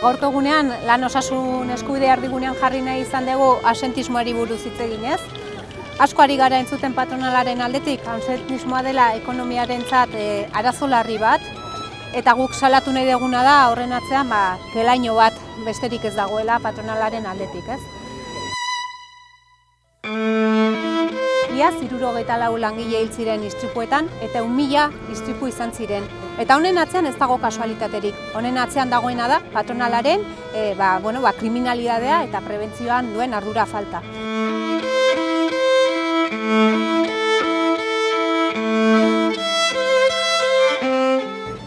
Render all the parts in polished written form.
Gaurko egunean, lan osasun eskubide erdigunean jarri nahi izan dugu absentismoari buruz hitz eginez. Asko ari gara entzuten patronalaren aldetik, absentismoa dela ekonomiarentzat arazo larri bat, eta guk salatu nahi duguna da horren atzean gelaino bat besterik ez dagoela patronalaren aldetik, ez? Iaz 74 langile hil ziren istripuetan eta 1000 istripu izan ziren. Eta honen atzean ez dago kasualitaterik. Honen atzean dagoena da patronalaren kriminalidadea eta prebentzioan duen ardura falta.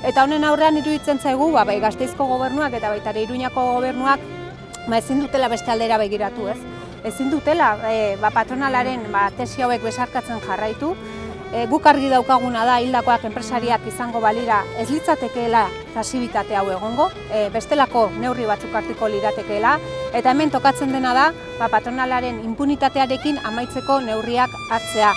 Eta honen aurrean iruditzen zaigu Gasteizko gobernuak eta baita ere Iruñako gobernuak ezin dutela beste aldera begiratu, ez? Ezin dutela patronalaren tesi hauek besarkatzen jarraitu. Guk argi daukaguna da hildakoak enpresariak izango balira ez litzatekeela pasibitate hau egongo, bestelako neurri batzuk hartuko liratekeela, eta hemen tokatzen dena da patronalaren inpunitatearekin amaitzeko neurriak hartzea.